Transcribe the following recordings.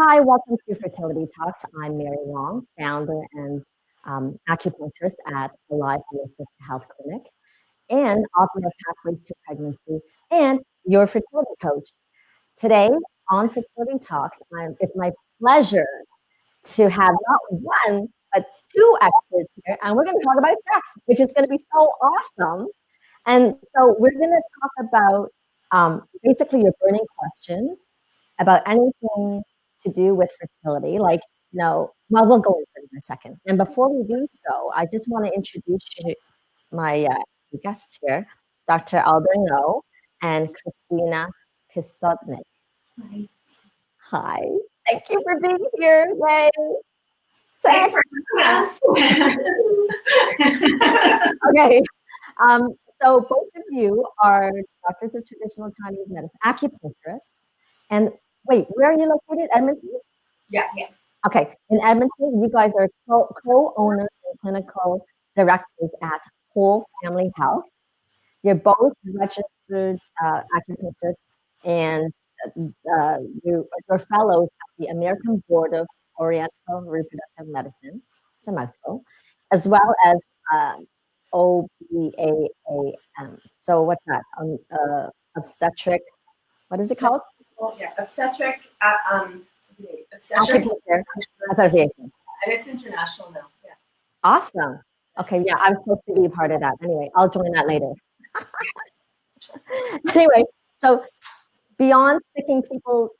Hi, welcome to Fertility Talks. I'm Mary Wong, founder and acupuncturist at the Live Holistic Health Clinic and author of Pathways to Pregnancy and your fertility coach. Today on Fertility Talks, it's my pleasure to have not one, but two experts here, and we're going to talk about sex, which is going to be so awesome. And so we're going to talk about basically your burning questions about anything to do with fertility. Well, we'll go into it in a second. And before we do so, I just want to introduce my two guests here, Dr. Alda and Christina Pistotnik. Hi. Hi. Thank you for being here. Yay. Thanks for having us. Okay. So both of you are doctors of traditional Chinese medicine, acupuncturists. And wait, where are you located? Edmonton? Yeah. Okay. In Edmonton, you guys are co-owners and clinical directors at Whole Family Health. You're both registered acupuncturists and you're fellows at the American Board of Oriental Reproductive Medicine. It's a mouthful, as well as OBAAM. So what's that? Obstetric. What is it called? Yeah, obstetric. Acupuncture Association. And it's international now. Yeah. Awesome. Okay, yeah, I'm supposed to be a part of that. Anyway, I'll join that later. Anyway, so beyond sticking people,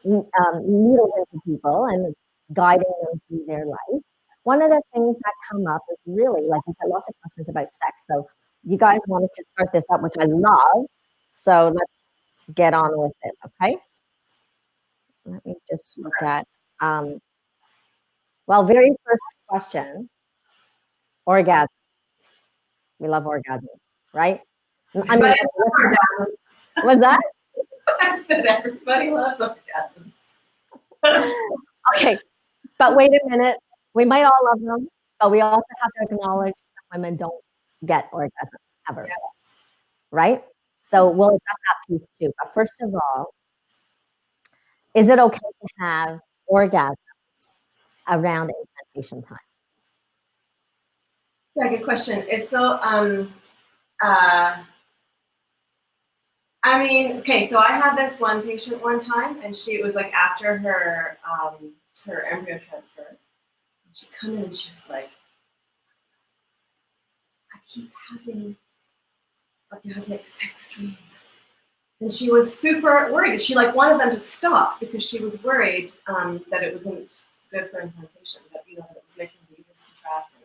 needles into people and guiding them through their life, one of the things that come up is really, like, we've got lots of questions about sex. So you guys wanted to start this up, which I love. So let's get on with it, okay? Let me just look at, very first question, orgasm. We love orgasms, right? I mean, what's that? I said everybody loves orgasms. Okay, but wait a minute. We might all love them, but we also have to acknowledge some women don't get orgasms ever, Yes. right? So we'll address that piece too. But first of all, is it okay to have orgasms around implantation time? Yeah, good question. It's so okay, so I had this one patient one time, and it was like after her her embryo transfer. She'd come in and she was like, I keep having orgasmic sex dreams. And she was super worried. She wanted them to stop because she was worried that it wasn't good for implantation, that that it was making the uterus contract and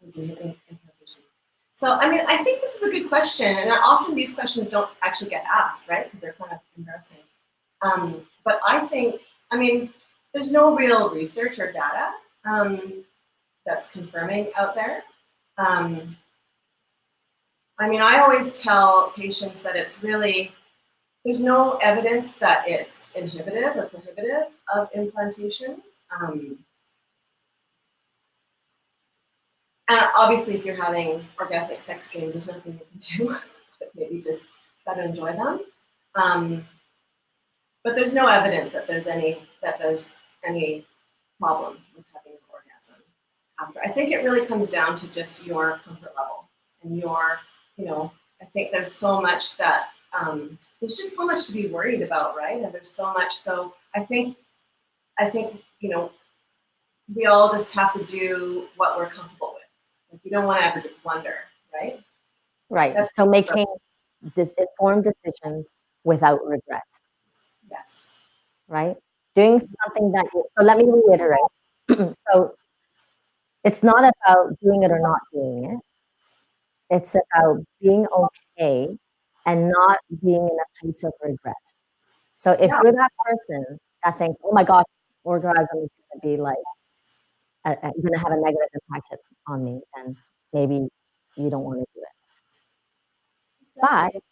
was inhibiting implantation. So I think this is a good question, and often these questions don't actually get asked, right? Because they're kind of embarrassing. But I think, there's no real research or data that's confirming out there. I always tell patients that it's really, there's no evidence that it's inhibitive or prohibitive of implantation. And obviously, if you're having orgasmic sex dreams, there's nothing you can do, but maybe just try to enjoy them. But there's no evidence that there's any problem with having an orgasm after. I think it really comes down to just your comfort level and your, I think there's so much that there's just so much to be worried about, right? And there's so much. So I think we all just have to do what we're comfortable with. We don't want to ever wonder, right? Right. So making informed decisions without regret. Yes. Right? Doing something that so let me reiterate. So it's not about doing it or not doing it. It's about being okay and not being in a place of regret. So if you're that person that thinks, oh my God, orgasm is going to be like, going to have a negative impact on me, then maybe you don't want to do it. But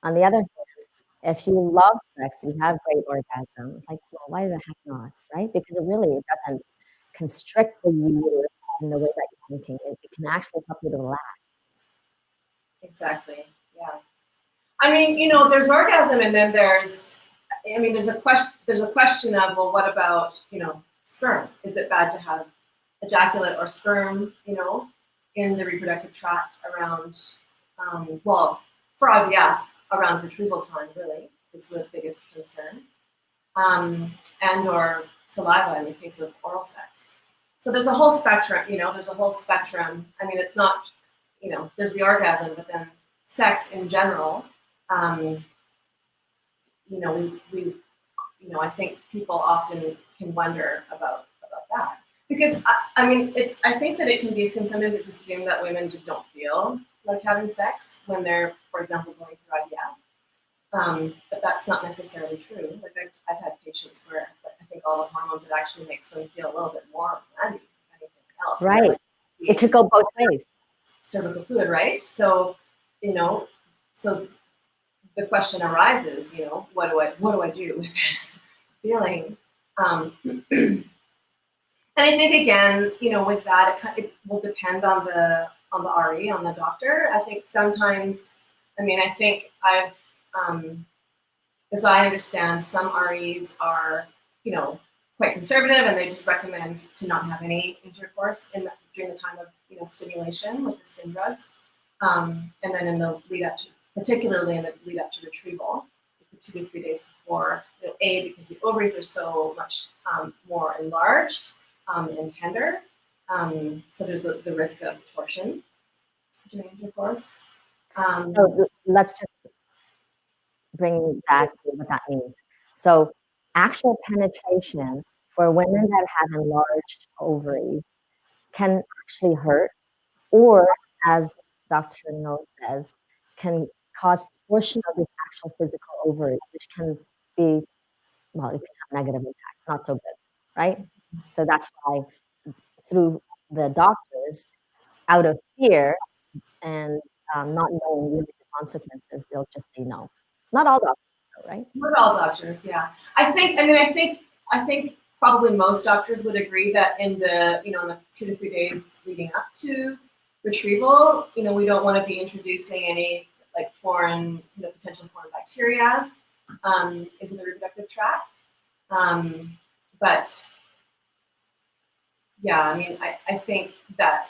on the other hand, if you love sex, you have great orgasms, like, well, why the heck not, right? Because it doesn't constrict the uterus in the way that you're thinking. It can actually help you to relax. Exactly. Yeah. There's orgasm, and then there's I mean, there's a question of, well, what about, sperm? Is it bad to have ejaculate or sperm, in the reproductive tract around, well, for IVF, around retrieval time, really, is the biggest concern, and or saliva in the case of oral sex. So there's a whole spectrum, there's a whole spectrum. I mean, it's not, there's the orgasm, but then sex in general, we I think people often can wonder about that. Because I think that it can be assumed, sometimes it's assumed that women just don't feel like having sex when they're, for example, going through IVF. But that's not necessarily true. Like I've had patients where I think all the hormones, it actually makes them feel a little bit more ready than anything else. Right. Like, it could go both ways. Cervical fluid, right? So, so the question arises, what do I do with this feeling? And I think again, with that, it will depend on the RE, on the doctor. I think sometimes, I think I've, as I understand, some REs are, quite conservative, and they just recommend to not have any intercourse during the time of, stimulation with the stim drugs, and then in the lead up to, particularly in the lead up to retrieval, 2 to 3 days before, because the ovaries are so much more enlarged and tender, so there's the risk of torsion during intercourse. So let's just bring back what that means. So actual penetration for women that have enlarged ovaries can actually hurt, or as Dr. No says, can cause torsion of the actual physical ovary, which can be, well, it can have negative impact, not so good, right? So that's why through the doctors, out of fear and not knowing really the consequences, they'll just say no. Not all doctors, though, right? Not all doctors, yeah. I think probably most doctors would agree that in the, in the 2 to 3 days leading up to retrieval, we don't want to be introducing any like foreign, potential foreign bacteria into the reproductive tract. But yeah, I think that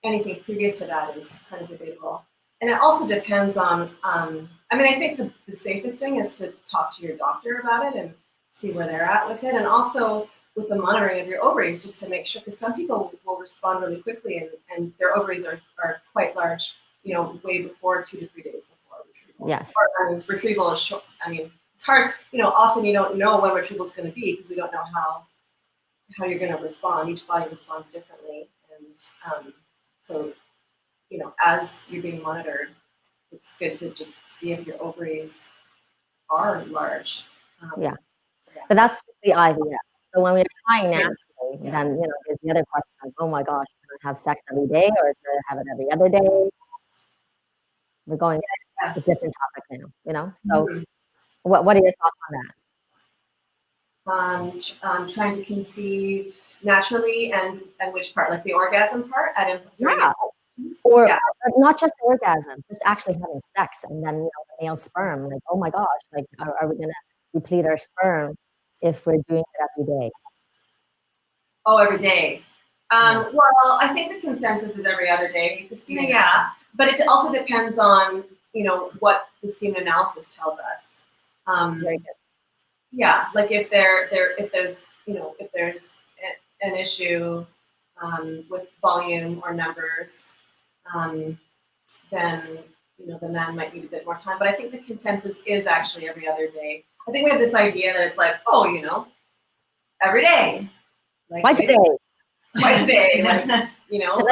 anything previous to that is kind of debatable. And it also depends on, I think the safest thing is to talk to your doctor about it and see where they're at with it. And also with the monitoring of your ovaries, just to make sure, because some people will respond really quickly and their ovaries are quite large, way before 2 to 3 days before retrieval. Yes. Or, retrieval is short. It's hard, often you don't know when retrieval is going to be because we don't know how you're going to respond. Each body responds differently. And so, as you're being monitored, it's good to just see if your ovaries are large. Yeah. But that's the IVF. So when we're trying naturally, then, there's the other question of, oh my gosh, can I have sex every day or can I have it every other day? We're going to a different topic now, So what are your thoughts on that? Trying to conceive naturally and which part, like the orgasm part? Or not just orgasm, just actually having sex and then, the male sperm, like, oh my gosh, like, are we going to deplete our sperm if we're doing it every day? Oh, every day. Well, I think the consensus is every other day, Christina, but it also depends on, what the semen analysis tells us. Very good. Yeah, like if there's an issue with volume or numbers, then the man might need a bit more time. But I think the consensus is actually every other day. I think we have this idea that it's like, every day, like twice a day, like the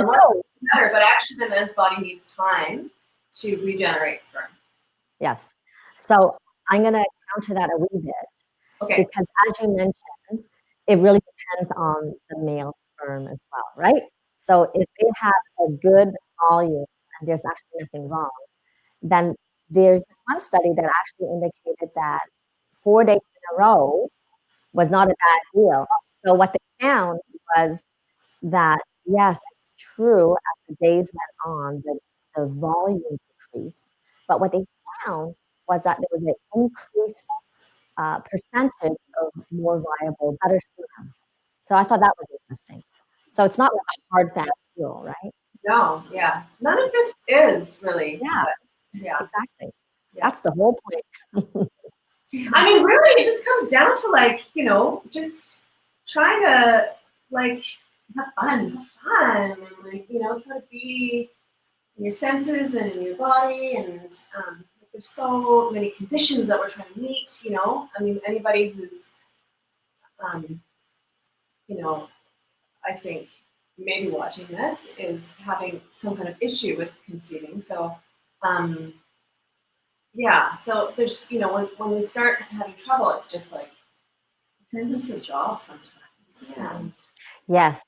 more better. But actually, the men's body needs time to regenerate sperm. Yes. So I'm going to counter that a wee bit. Okay. Because as you mentioned, it really depends on the male sperm as well, right? So if they have a good volume and there's actually nothing wrong, then there's this one study that actually indicated that 4 days in a row was not a bad deal. So what they found was that, yes, it's true, as the days went on, the volume decreased. But what they found was that there was an increased percentage of more viable, better sperm. So I thought that was interesting. So it's not like a hard fast rule, right? No, yeah. None of this is really. Yeah, But yeah. exactly. Yeah. That's the whole point. I mean, really, it just comes down to like, just trying to like have fun, and like, try to be in your senses and in your body, and there's so many conditions that we're trying to meet. I mean, anybody who's, um, I think maybe watching this is having some kind of issue with conceiving. So, yeah. So there's, when we start having trouble, it's just like it turns into a job sometimes. Yeah. And, Yes.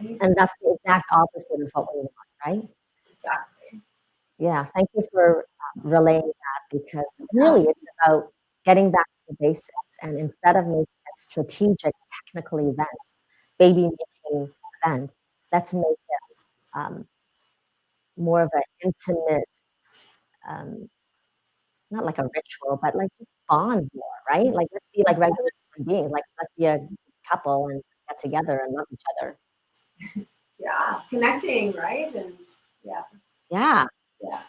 right? And that's the exact opposite of what we want, right? Exactly. Yeah. Thank you for relaying that, because really it's about getting back to the basics. And instead of making a strategic technical event, baby making event, let's make it more of an intimate, um, not like a ritual, but like just bond more, right? Like let's be like regular human beings. Like let's be a couple and get together and love each other. Yeah. Connecting, right? And yeah. Yeah. Yeah.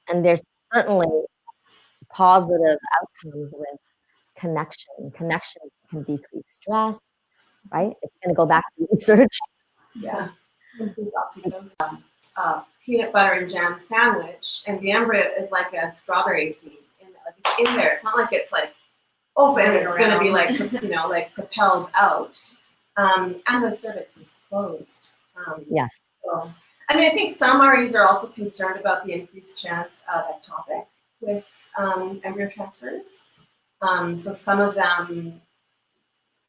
And there's certainly positive outcomes with connection. Connection can decrease stress, right? If you're going to go back to research. Yeah. Increase oxytocin. Peanut butter and jam sandwich, and the embryo is like a strawberry seed in there. It's not like it's like open. It's going to be like like propelled out, and the cervix is closed. Yes. So, I mean, I think some REs are also concerned about the increased chance of ectopic with embryo transfers. So some of them,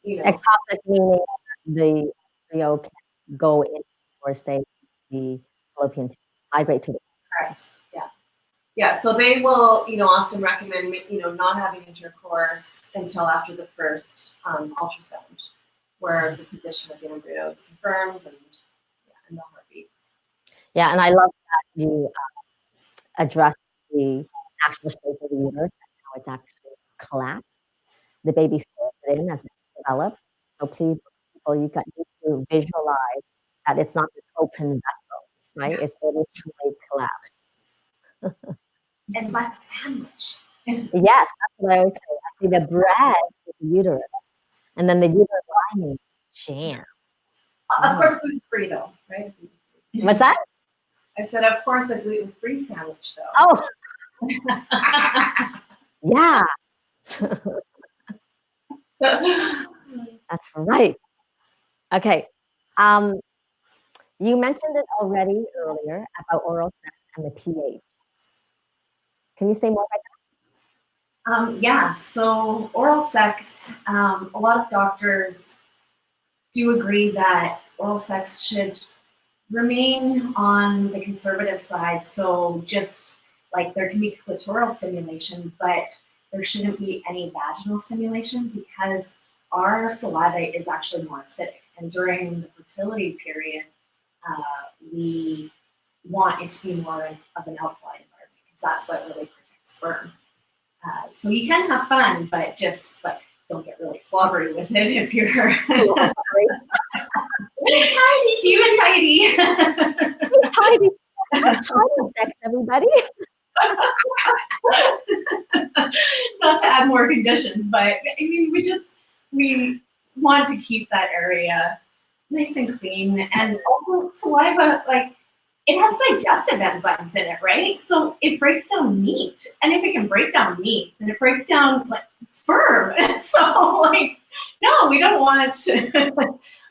Ectopic meaning the embryo can go in or stay in the fallopian tube, migrate to the. correct. Yeah. Yeah, so they will, often recommend, not having intercourse until after the first ultrasound, where the position of the embryo is confirmed and the heartbeat. Yeah, and I love that you address the actual shape of the uterus and how it's actually collapsed. The baby fills it in as it develops. So please, people, you need to visualize that it's not this open vessel, right? It is truly collapsed. It's like a sandwich. Yes, that's what I always say. I say the bread is the uterus, and then the uterus lining is jam. Of course, gluten-free though, right? What's that? I said, of course, a gluten-free sandwich though. Oh, yeah. That's right. Okay. You mentioned it already earlier about oral sex and the pH. Can you say more about that? Yeah, so oral sex, a lot of doctors do agree that oral sex should remain on the conservative side. So just like there can be clitoral stimulation, but there shouldn't be any vaginal stimulation because our saliva is actually more acidic. And during the fertility period, we want it to be more of an alkaline environment because that's what really protects sperm. So you can have fun, but just like don't get really slobbery with it if you're tiny, cute and tidy. Tiny, tiny sex, everybody. Not to add more conditions, but I mean, we want to keep that area nice and clean, and also saliva, like it has digestive enzymes in it, right? So it breaks down meat, and if it can break down meat, then it breaks down like sperm. So like, no, we don't want to.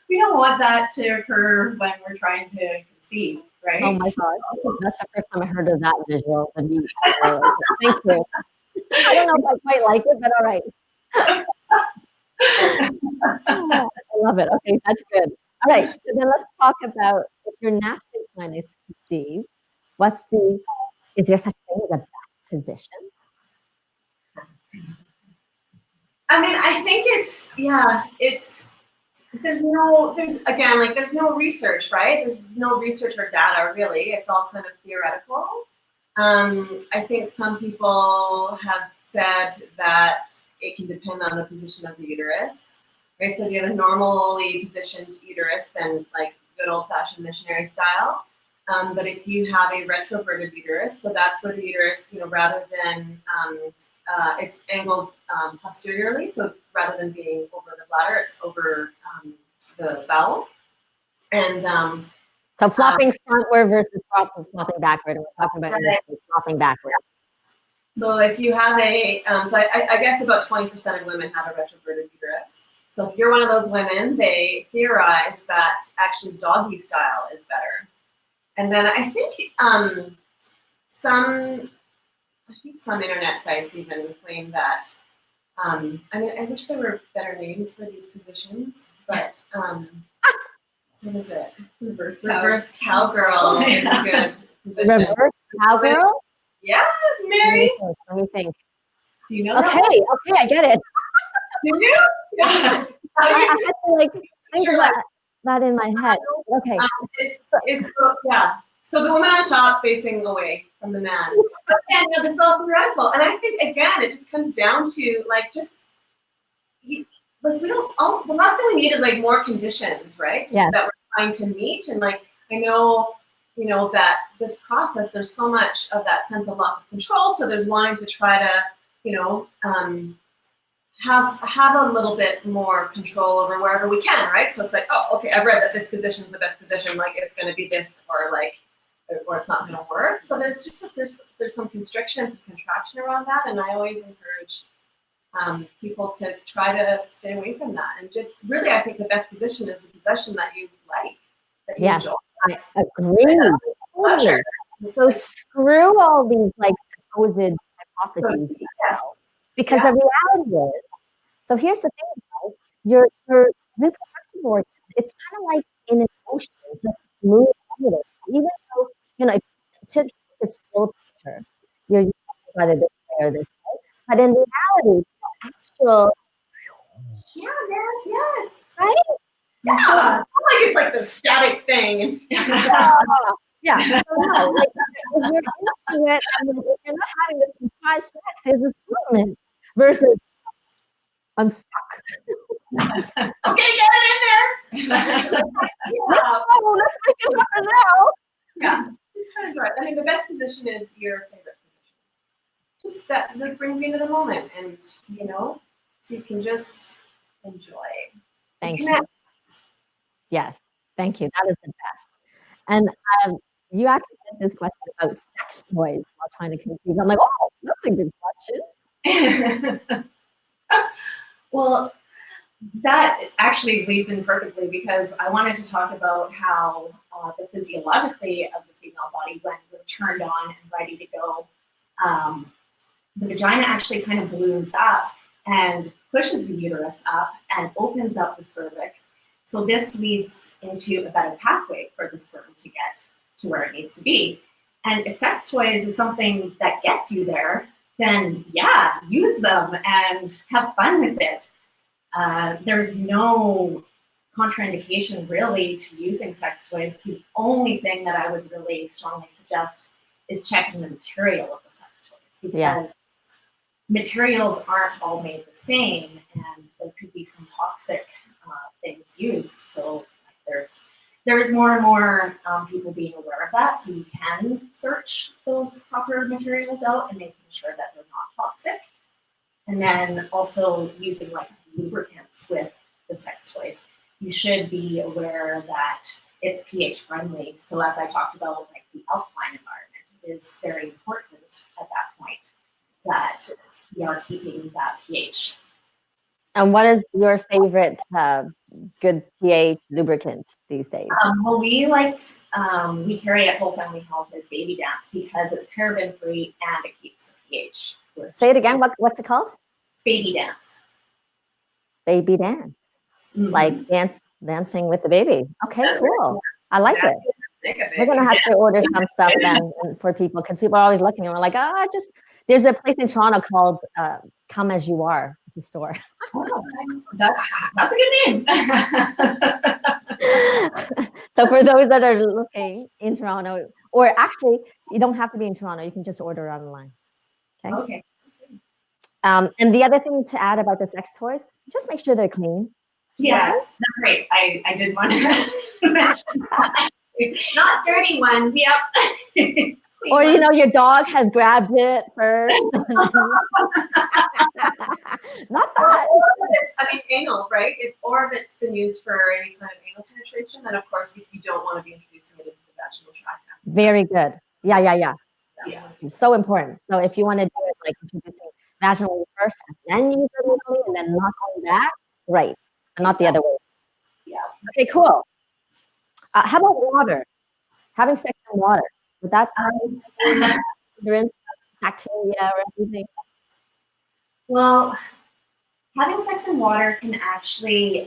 We don't want that to occur when we're trying to conceive, right? Oh my God, that's the first time I heard of that visual. Thank you. I don't know if I quite like it, but all right. Oh, I love it. Okay, that's good. All right, so then let's talk about if you're naturally trying to conceive, is there such thing as a best position? I mean, I think there's no research, right? There's no research or data really. It's all kind of theoretical. I think some people have said that it can depend on the position of the uterus, right? So if you have a normally positioned uterus, then like good old-fashioned missionary style. But if you have a retroverted uterus, so that's where the uterus, rather than it's angled posteriorly, so rather than being over the bladder, it's over the bowel. And so flopping frontward versus flopping backward. We're talking about flopping backward. So if you have I guess about 20% of women have a retroverted uterus. So if you're one of those women, they theorize that actually doggy style is better. And then I think some internet sites even claim that. I mean, I wish there were better names for these positions, but what is it? Reverse cowgirl is a good position. Reverse cowgirl? Yeah, Mary. Let me think. Do you know? Okay, I get it. Do you? Yeah. I had to think about that in my head. Okay. So the woman on top facing away from the man. Again, this is all theoretical, and I think again it just comes down to the last thing we need is more conditions, right? Yeah. That we're trying to meet, and I know that this process, there's so much of that sense of loss of control. So there's wanting to try to have a little bit more control over wherever we can, right? So it's okay, I've read that this position is the best position, it's going to be this, or it's not going to work. So there's just there's some constrictions and contraction around that, and I always encourage people to try to stay away from that. And just really, I think the best position is the position that you like, that you enjoy. I agree. Totally. So screw all these supposed hypotheses, because the reality is, so here's the thing, guys, your reproductive organs, it's kind of like in an ocean, it's smooth evidence. Even though, to take a still picture, you're either this way or this way, but in reality, the actual yes. Right? Yeah. It's the static thing. Yeah. So no, if you're into it, if you're not having this surprise sex, there's this movement versus I'm stuck. Okay, get it in there. Let's make it happen now. Yeah, just try to enjoy it. I mean, the best position is your favorite position. Just that brings you into the moment, and so you can just enjoy. Thank you. Yes, thank you. That is the best. And you actually sent this question about sex toys while trying to conceive. I'm oh, that's a good question. Well, that actually leads in perfectly, because I wanted to talk about how the physiologically of the female body, when we're turned on and ready to go, the vagina actually kind of balloons up and pushes the uterus up and opens up the cervix. So this leads into a better pathway for the sperm to get to where it needs to be. And if sex toys is something that gets you there, then yeah, use them and have fun with it. There's no contraindication really to using sex toys. The only thing that I would really strongly suggest is checking the material of the sex toys, because materials aren't all made the same, and there could be some toxic things used. So there's more and more people being aware of that, so you can search those proper materials out and making sure that they're not toxic. And then also using lubricants with the sex toys. You should be aware that it's pH friendly. So as I talked about, the alkaline environment is very important at that point, that we are keeping that pH. And what is your favorite good pH lubricant these days? Well, we carry at Whole Family Health as Baby Dance, because it's paraben free and it keeps the pH. Say it again. What's it called? Baby Dance. Baby Dance. Mm-hmm. Like dancing with the baby. Okay, cool. I like it. We're gonna have to order some stuff then for people, because people are always looking and we're like, there's a place in Toronto called Come As You Are, the store. Oh, that's a good name. So for those that are looking in Toronto, or actually you don't have to be in Toronto, you can just order online. Okay. And the other thing to add about the sex toys, just make sure they're clean. Yes, that's right. I did want to mention that. Not dirty ones. Yep. Or, you know, your dog has grabbed it first. Not that. Or if it's, I mean, anal, right? Or if it's been used for any kind of anal penetration, then of course you don't want to be introducing it into the vaginal tract. Very good. Yeah. Yeah. So important. So if you want to do it like introducing vaginally first and then use it anally and then not only that, right. And not the other way. Yeah. Okay, cool. How about water? Having sex in water. Would that rinse bacteria or anything? Well, having sex in water can actually,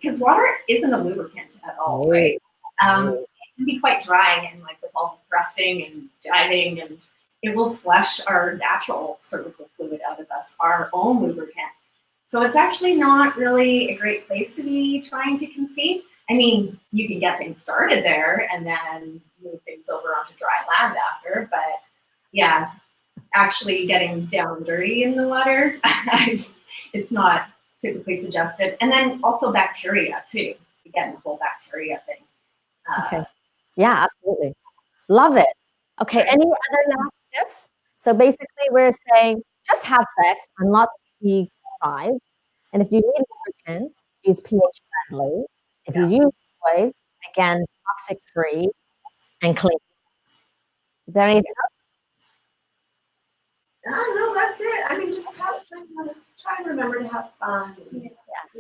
because water isn't a lubricant at all, right? It can be quite dry, and like with all the thrusting and diving, and it will flush our natural cervical fluid out of us, our own lubricant. So it's actually not really a great place to be trying to conceive. I mean, you can get things started there and then move things over onto dry land after, but yeah, actually getting down and dirty in the water, it's not typically suggested. And then also bacteria too. Again, the whole bacteria thing. Okay. Yeah, absolutely. Love it. Okay. Any other last tips? So basically, we're saying just have sex and not be contrived. And if you need lubricants, use pH friendly. If you use toys, again, toxic free and clean. Is there anything else? No, that's it. I mean, just try and remember to have fun. Yes.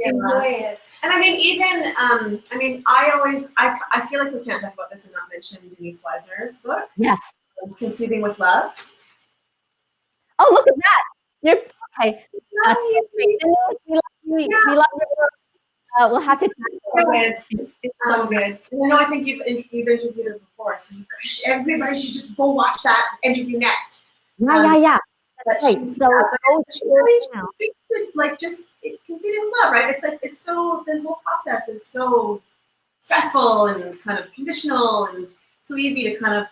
Enjoy it. And I mean, even I mean, I feel like we can't talk about this and not mention Denise Weisner's book, Yes. Conceiving with Love. Oh, look at that. You're okay. We love you. We love your work. We'll have to It's so good. And I know I think you've interviewed her before, so everybody should just go watch that interview next. Yeah. But Right. So go she now. speaks to like just conceiving with love, right? It's like it's so the whole process is so stressful and kind of conditional and so easy to kind of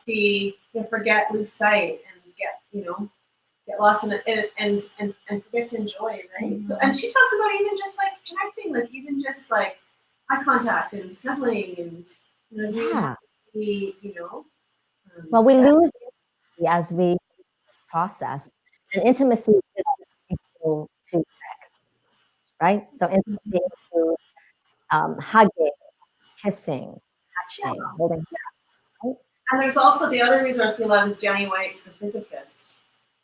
forget, lose sight, and get lost in it and forget to enjoy, right? Mm-hmm. So, and she talks about even just like connecting, like even just like eye contact and snuggling and Well, we lose intimacy as we process, and intimacy is equal to sex, right? So intimacy includes hugging, kissing, touching, holding hands. Right? And there's also the other resource we love is Jenny White's The Physicist.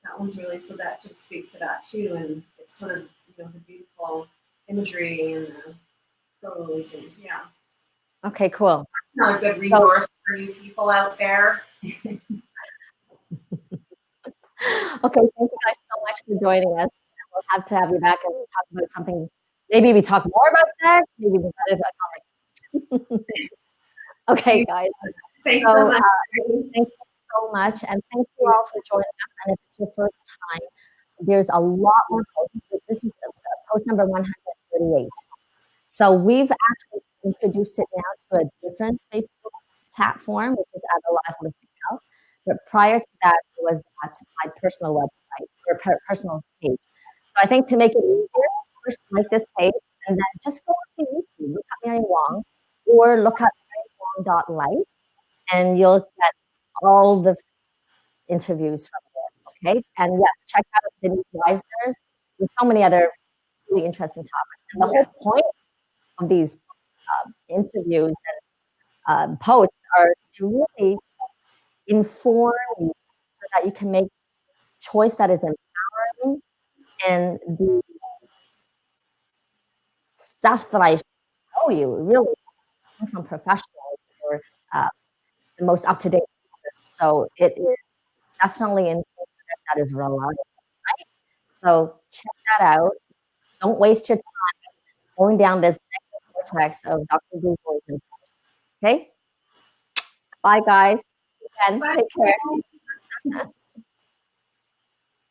That one's really, so that sort of speaks to that too, and it's sort of the beautiful imagery and the prose and Okay, cool. Not a good resource for you people out there. Okay, thank you guys so much for joining us. We'll have to have you back and talk about something. Maybe we talk more about sex. Maybe we have a conversation. Okay, guys. Thanks so much. Thank you so much, and thank you all for joining us. And if it's your first time, there's a lot more posts. This is post number 138. So we've actually introduced it now to a different Facebook platform, which is at Alive Holistic Health. But prior to that, it was at my personal website or personal page. So I think to make it easier, first like this page, and then just go to YouTube, look up Mary Wong, or look up marywong.life, and you'll get all the interviews from there. Okay, and yes, check out Denise Weisner's. There's so many other really interesting topics, and the whole point of these interviews and posts are to really inform you so that you can make choice that is empowering, and the stuff that I show you really comes from professionals or the most up-to-date research. So it is definitely in that is reliable, right? So check that out. Don't waste your time going down this negative vortex of Dr. Google. Okay? Bye, guys. Again, take care.